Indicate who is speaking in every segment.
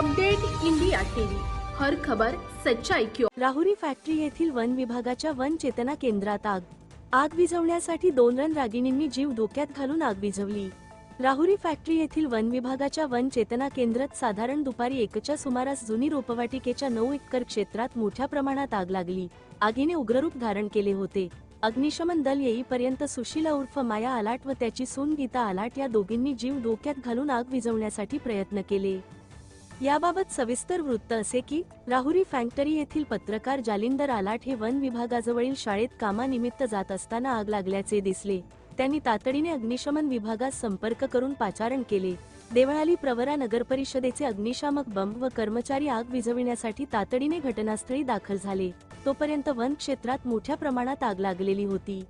Speaker 1: Update India TV, हर खबर सच्चाई की ओर।
Speaker 2: राहुरी फॅक्टरी येथील वन विभागाच्या वन चेतना केंद्रात आग विझवण्यासाठी 2 रणरागिणींनी जीव धोक्यात घालून आग विझवली। राहुरी फॅक्टरी येथील वन विभागाच्या वन चेतना केंद्रात साधारण दुपारी 1च्या सुमारास जुनी रोपवाटिकेच्या 9 एकर क्षेत्रात मोठ्या प्रमाणात आग लागली। आगीने उग्ररूप धारण केले होते। अग्निशमन दल येईपर्यंत सुशीला उर्फ माया आलाट व त्याची सून गीता आलाट या दोघींनी जीव धोक्यात घालून आग विझवण्यासाठी प्रयत्न केले। याबाबत सविस्तर वृत्त असे की राहुरी फॅक्टरी येथील पत्रकार जालिंदर आलाट हे वन विभागाजवळील शाळेत कामानिमित्त जात असताना आग लागल्याचे दिसले। त्यांनी तातडीने अग्निशमन विभागास संपर्क करून पाचारण केले। देवळाली प्रवरा नगरपरिषदेचे अग्निशामक बंब व कर्मचारी आग विझविण्यासाठी तातडीने घटनास्थळी दाखल झाले। तोपर्यंत वन क्षेत्रात मोठ्या प्रमाणात आग लागलेली होती।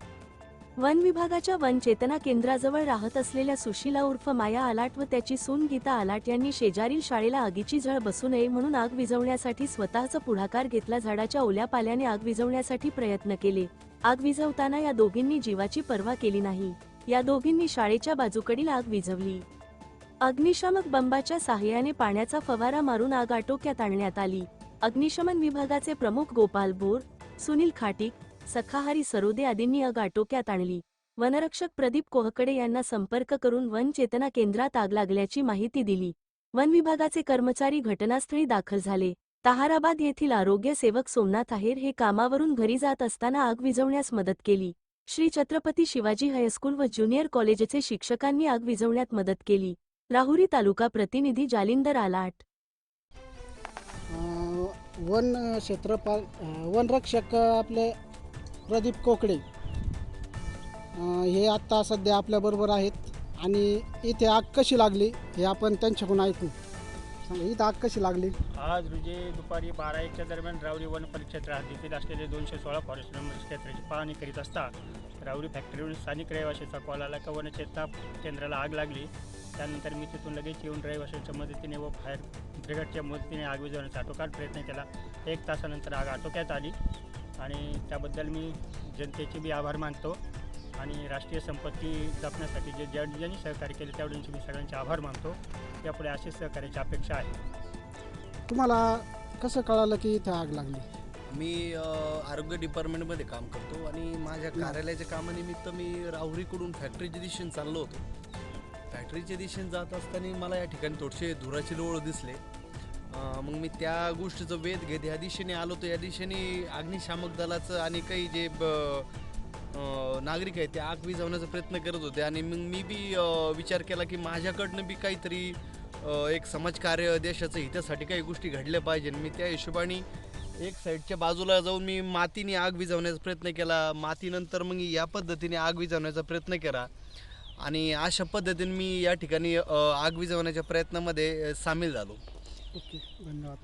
Speaker 2: वन विभागाच्या वन चेतना केंद्राजवळ राहत असलेल्या सुशीला उर्फ माया आलाट व त्याची सून गीता आलाट यांनी शेजारील शाळेला आगीची झळ बसू नये म्हणून आग विझवण्यासाठी स्वतःचा पुढाकार घेतला। झाडाच्या ओल्या पाल्याने आग विझवण्यासाठी प्रयत्न केले। आग विझवताना या दोघींनी जीवाची पर्वा केली नाही। या दोघींनी शाळेच्या बाजूकडील आग विझवली। अग्निशामक बंबाच्या साहाय्याने पाण्याचा फवारा मारून आग आटोक्यात आणण्यात आली। अग्निशमन विभागाचे प्रमुख गोपाल बोर, सुनील खाटीक, सखाहरी सरोदे आदींनी आग आटोक्यात आणली। वनरक्षक प्रदीप कोहकडे यांना संपर्क करून वन चेतना केंद्रात आग लागल्याची माहिती दिली। वन विभागाचे कर्मचारी घटनास्थळी दाखल झाले। ताहाराबाद येथील आरोग्य सेवक सोमनाथ आहेर हे कामावरून घरी जात असताना आग विझवण्यास मदत केली। श्री छत्रपती शिवाजी हायस्कूल व ज्युनियर कॉलेजचे शिक्षकांनी आग विझवण्यात मदत केली। राहुरी तालुका प्रतिनिधी जालिंदर आलाट।
Speaker 3: वन क्षेत्रपाल वनरक्षक आपले प्रदीप कोकडे हे आत्ता सध्या आपल्याबरोबर आहेत आणि इथे आग कशी लागली हे आपण त्यांच्याकडून ऐकू। सांगा, इथं आग कशी लागली?
Speaker 4: आज रोजी दुपारी 12-1च्या दरम्यान राहुरी वन परिक्षेत्र हद्दीतील असलेले 216 फॉरेस्ट क्षेत्राची पाहणी करीत असता राहुरी फॅक्टरीवरून स्थानिक रहिवाशाचा कॉल आला का वनचेतना केंद्राला आग लागली। त्यानंतर मी तिथून लगेच येऊन रहिवाशांच्या मदतीने व फायर ब्रिगेडच्या मदतीने आग विझवण्याचा आटोकाट प्रयत्न केला। 1 तासानंतर आग आटोक्यात आली आणि त्याबद्दल मी जनतेचे बी आभार मानतो आणि राष्ट्रीय संपत्ती जपण्यासाठी ज्यांनी सहकार्य केले त्यावेळेंचे मी सगळ्यांचे आभार मानतो। यापुढे अशीच सहकार्याची अपेक्षा आहे।
Speaker 3: तुम्हाला कसं कळालं की इथं आग लागली?
Speaker 5: मी आरोग्य डिपार्टमेंटमध्ये काम करतो आणि माझ्या कार्यालयाच्या कामानिमित्त मी राहुरीकडून फॅक्टरीच्या दिशेने चाललो होतो। फॅक्टरीच्या दिशेने जात असताना मला या ठिकाणी थोडेसे धुराचे लोळ दिसले। मग मी त्या गोष्टीचं वेध घेत या दिशेने आलो तर या दिशेने अग्निशामक दलाचं आणि काही जे नागरिक आहेत ते आग विझवण्याचा प्रयत्न करत होते आणि मग मी बी विचार केला की माझ्याकडनं बी काहीतरी एक समाजकार्य देशाचं हितासाठी काही गोष्टी घडल्या पाहिजे। मी त्या हिशोबाने एक साईडच्या बाजूला जाऊन मी मातीने आग विझवण्याचा प्रयत्न केला। मातीनंतर मग या पद्धतीने आग विझवण्याचा प्रयत्न केला आणि अशा पद्धतीने मी या ठिकाणी आग विझवण्याच्या प्रयत्नामध्ये सामील झालो।
Speaker 3: ओके, धन्यवाद।